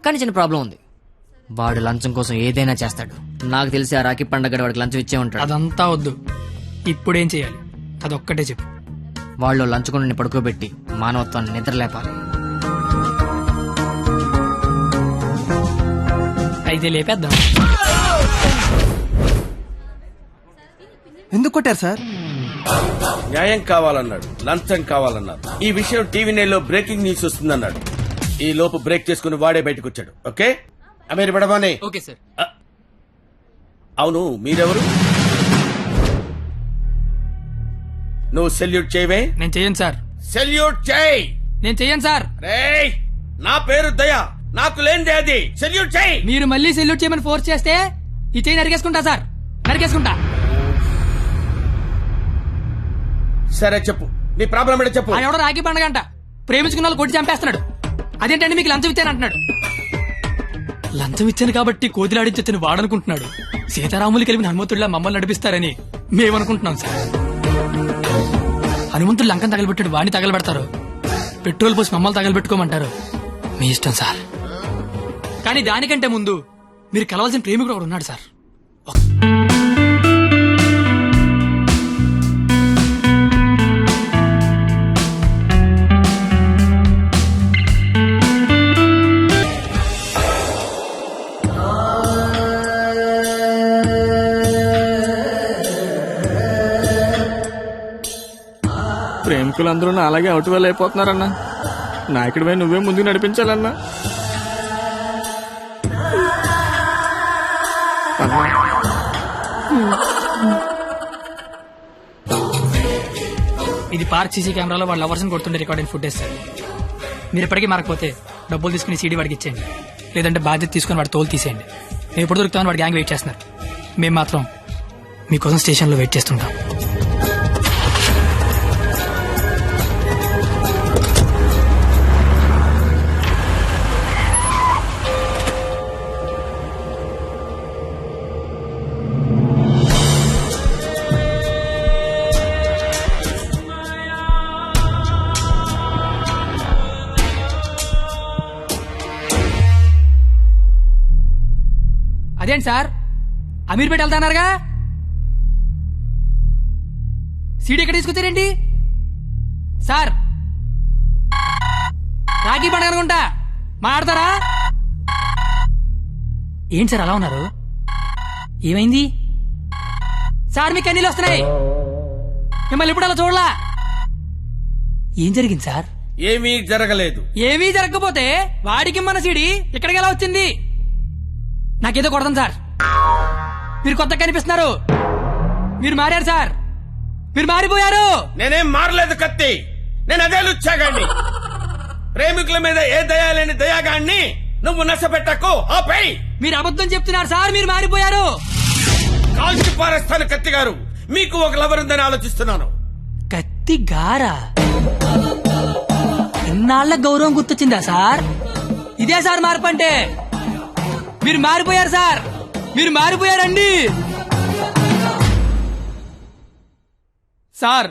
కానీ చిన్న ప్రాబ్లం ఉంది. వాడు లంచం కోసం ఏదైనా చేస్తాడు. నాకు తెలిసి ఆ రాఖీ పండగ వాడికి లంచం ఇచ్చే ఉంటాడు. అదంతా వద్దు, ఇప్పుడేం చేయాలి అదొక్కటే చెప్పు. వాళ్ళు లంచుకొని పడుకోబెట్టి మానవత్వాన్ని నిద్రలేపాలి. అయితే లేపేద్దాం. ఎందుకు కొట్టారు సార్? న్యాయం కావాలన్నాడు, లంచం కావాలన్నాడు. ఈ విషయం టీవీ నైన్లో బ్రేకింగ్ న్యూస్ వస్తుందన్నాడు. ఈ లోపు బ్రేక్ చేసుకుని వాడే బయటకు వచ్చాడు. ఓకే అమీర్ బడబానే. Okay sir. అవును, మీరెవరు? నువ్వు సెల్యూట్ చేయవే? నేను చెయ్యను సార్. సెల్యూట్ చేయి. నేను చెయ్యను సార్. రేయ్, నా పేరు దయా, నాకు లేనిదే అది. సెల్యూట్ చేయి. మీరు మళ్ళీ సెల్యూట్ చేయమని ఫోర్స్ చేస్తే ఈ చేయి నరికేసుకుంటా సార్, నరికేసుకుంటా. సరే చెప్పు, నీ ప్రాబ్లం ఏంటో చెప్పు. ఆయన ఎవడో రాఖీ పండగ అంట ప్రేమించుకున్న వాళ్ళు కొట్టి చంపేస్తున్నాడు. అదేంటంటే మీకు లంచం ఇచ్చాను అంటున్నాడు. లంచం ఇచ్చాను కాబట్టి కోతిలాడించని వాడనుకుంటున్నాడు. సీతారాములు కలిపిన హనుమంతుడిలా మమ్మల్ని నడిపిస్తారని మేమనుకుంటున్నాం సార్. హనుమంతుడు లంకం తగలబెట్టాడు, వాడిని తగలబెడతారు. పెట్రోల్ పోసి మమ్మల్ని తగలబెట్టుకోమంటారు. మీ ఇష్టం సార్. కానీ దానికంటే ముందు మీరు కలవాల్సిన ప్రేమికుడు ఒకడు ఉన్నాడు సార్. ప్రేమికులందరూ అలాగే అవుట్ వెల్ అయిపోతున్నారన్నా. నాయకుడిపై నువ్వే ముందుకు నడిపించాలన్నా. ఇది పార్క్ సీసీ కెమెరాలో వాళ్ళ లవర్స్ కొడుతుండే రికార్డింగ్ ఫుటేజ్ సార్. మీరు ఎప్పటికీ మారకపోతే డబ్బులు తీసుకుని సీడీ వాడికి ఇచ్చేయండి, లేదంటే బాధ్యత తీసుకుని వాడి తోలు తీసేయండి. మేము ఎప్పుడు దొరుకుతామని వాడి గ్యాంగ్ వెయిట్ చేస్తున్నారు. మేము మాత్రం మీకోసం స్టేషన్లో వెయిట్ చేస్తుంటాం. అదేంటి సార్, అమీర్పేట వెళ్తాన్నారుగా, సీడీ ఎక్కడ తీసుకొచ్చారేంటి సార్? రాఖీ పండుగ అనుకుంటా, మాట్లాడతారా? ఏంటి సార్ అలా ఉన్నారు? ఏమైంది సార్? మీకు కన్నీళ్ళు వస్తున్నాయి. మిమ్మల్ని ఇప్పుడు అలా చూడలా. ఏం జరిగింది సార్? ఏమీ జరగలేదు. ఏమీ జరగకపోతే వాడికి మన సీడీ ఇక్కడికి ఎలా వచ్చింది? నాకేదో కొడతాం సార్. మీరు కొత్తగా కనిపిస్తున్నారు. మీరు మారారు సార్, మీరు మారిపోయారు. నేనేం మారలేదు కత్తి, నేను అదే లుచ్చాగాన్ని. ప్రేమికుల మీద ఏ దయా లేని దయాగాన్ని నువ్వు నష్టపెట్టకు. ఆపై మీరు అబద్ధం చెప్తున్నారు సార్, మీరు మారిపోయారు. కాల్చి పారేస్తాను కత్తి గారు. మీకు ఒక లవర్ ఉందని ఆలోచిస్తున్నాను. కత్తి గారా? ఇన్నాళ్ల గౌరవం గుర్తొచ్చిందా సార్? ఇదే సార్ మార్పు అంటే. మీరు మారిపోయారు సార్, మీరు మారిపోయారండి సార్.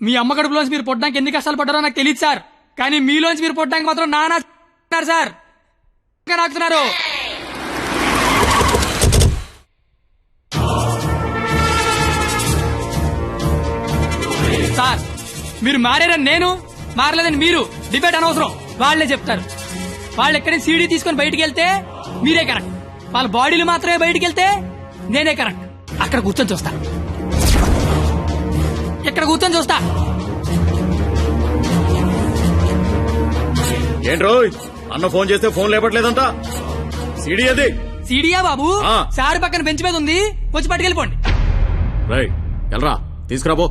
మీ అమ్మ కడుపులోంచి మీరు పొట్టడానికి ఎన్ని కష్టాలు పడ్డారో నాకు తెలియదు సార్, కానీ మీలోంచి మీరు పొట్టడానికి మాత్రం నానా సార్ నాకుతున్నారు. సార్ మీరు మారారని నేను, మారలేదని మీరు డిబేట్ అనవసరం. వాళ్లే చెప్తారు. వాళ్ళు ఎక్కడి సీడీ తీసుకొని బయటికి వెళ్తే మీరే కరెక్ట్, వాళ్ళ బాడీలు మాత్రమే బయటికి వెళ్తే నేనే కరెక్ట్. అక్కడ కూర్చొని చూస్తా, ఇక్కడ కూర్చొని చూస్తా. ఏంట్రో అన్న ఫోన్ చేస్తే ఫోన్ లేపట్లేదంట. సీడీ అది. సీడీయా బాబు? సార్ పక్కన బెంచ్ మీద ఉంది, వచ్చి పట్టుకెళ్ళిపోండి. రై ఎల్రా, తీసుకురాబో.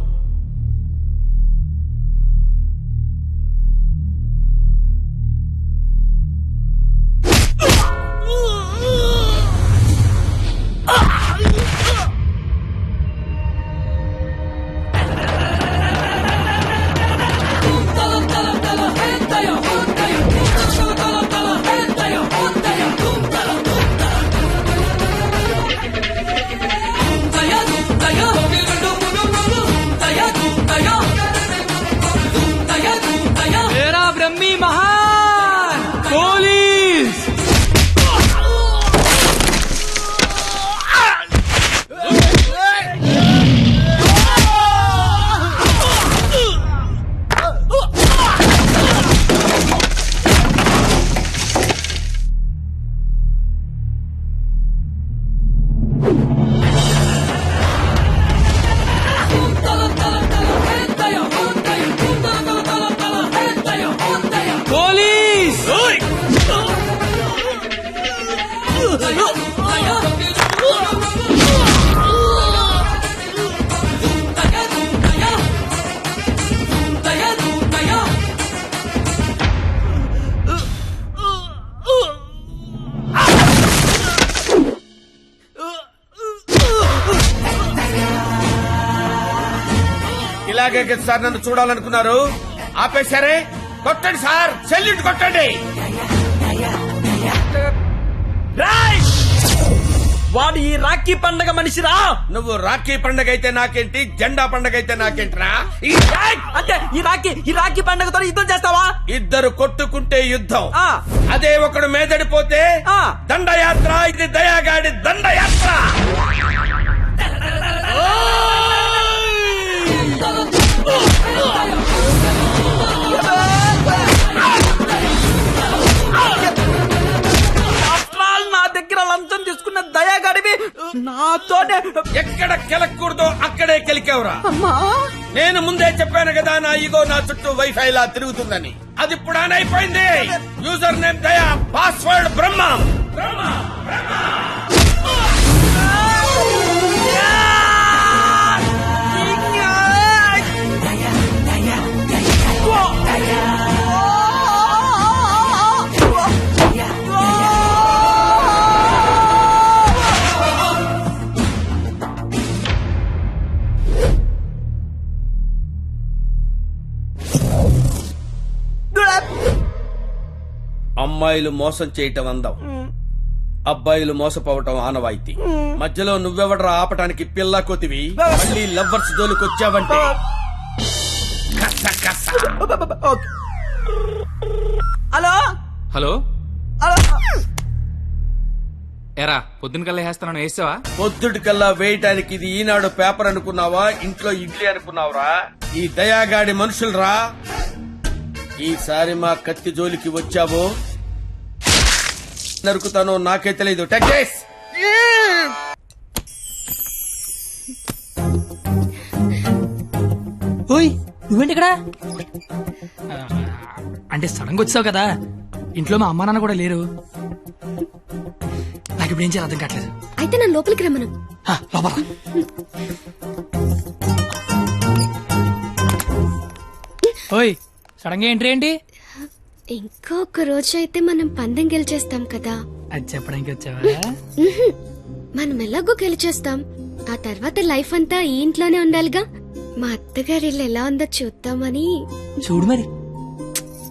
ఇలాగే కదా సార్ నన్ను చూడాలనుకున్నారు, ఆపేశారే. కొట్టండి సార్, సెల్యూట్ కొట్టండి. వాడు ఈ రాఖీ పండగ మనిషిరా. నువ్వు రాఖీ పండగ అయితే నాకేంటి, జెండా పండగ అయితే నాకేంటిరా? అంటే ఈ రాఖీ పండగతో యుద్ధం చేస్తావా? ఇద్దరు కొట్టుకుంటే యుద్ధం, ఆ. అదే ఒకడు మేదడిపోతే ఆ. దండయాత్ర. ఇది దయాగాడి దండయాత్ర. నా దగ్గర లంచం తీసుకున్న దయాగాడివి నాతోనే ఎక్కడ కెలకూడదో అక్కడే కెలికావురా. నేను ముందే చెప్పాను కదా, నా ఈగో నా చుట్టూ వైఫై లా తిరుగుతుందని. అది ఇప్పుడు ఆన్ అయిపోయింది. యూజర్ నేమ్ దయా, పాస్వర్డ్ బ్రహ్మం. అమ్మాయిలు మోసం చేయటం అందం, అబ్బాయిలు మోసపోవటం ఆనవాయితీ. మధ్యలో నువ్వెవడరా ఆపటానికి పిల్ల కొతివి? మళ్ళీ లవ్వర్స్ జోలికొచ్చావంటే కస కస. Hello hello hello. ఎరా పొద్దున కల్లా వేస్తాను వేసావా? పొద్దుటి కల్లా వేయటానికి ఇది ఈనాడు పేపర్ అనుకున్నావా, ఇంట్లో ఇడ్లీ అనుకున్నావురా? ఈ దయాగాడి మనుషులరా. ఈసారి మా కత్తి జోలికి వచ్చావో నరుకుతానో నాకే తెలీదు. టెక్స్ ఓయ్ నువ్వేంటి ఇక్కడ? అంటే సడన్ గా వచ్చావు కదా, ఇంట్లో మా అమ్మా నాన్న కూడా లేరు. నాకు ఇప్పుడు ఏం చేయాలి అర్థం కావట్లేదు. అయితే నన్ను లోపలికి రమ్మను. లోపల రా. ఓయ్ సడన్ గా ఎంట్రీ ఏంటి? ఇంకొక రోజు అయితే మనం పందెం గెలిచేస్తాం కదా. అది చెప్పడానికి వచ్చావా? ఉహుం. మనం ఎలాగో గెలిచేస్తాం, ఆ తర్వాత లైఫ్ అంతా ఈ ఇంట్లోనే ఉండాలిగా. మా అత్తగారి ఇల్లు ఎలా ఉందో చూద్దామని. చూడు మరి.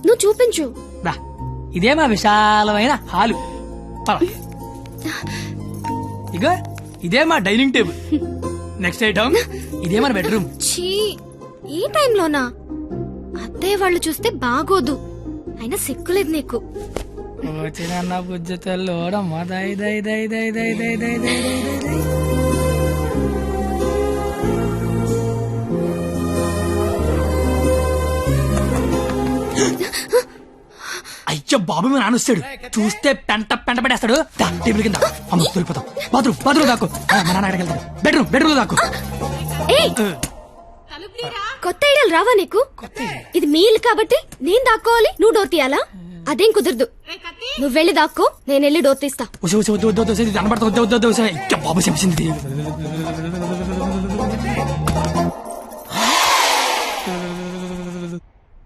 నువ్వు చూపించు. రా, ఇదే మా విశాలమైన హాలు. పద. ఇగో ఇదే మా డైనింగ్ టేబుల్. నెక్స్ట్ ఐటమ్ ఇదే మన బెడ్రూమ్. ఛీ, ఈ టైంలోనా? అత్తయ్య వాళ్ళు చూస్తే బాగోదు. అయినా సిగ్గులేదు నీకు. వచ్చిన బుజ్జతల్లోడమ్మా దై దై దై దై దై దై దై దై దై దై. అయ్యో బాబు మీ నాన్న వస్తాడు, చూస్తే పెంట పెంట పడేస్తాడు. టేబుల్ కింద అమ్మ దొరికిపోతాం. బాత్రూమ్ దాకు. మా నాన్న అక్కడికి వెళ్తాడు. బెడ్రూమ్ దాకు. ఏయ్, కొత్త ఐడియాలు రావా నీకు? ఇది మీ ఇల్లు కాబట్టి నేను దాక్కోవాలి, నువ్వు డోర్ తీయాలా? అదేం కుదరదు. నువ్వు వెళ్ళి దాక్కో, నేను వెళ్ళి డోర్ తీస్తా. బాబు చెప్పింది.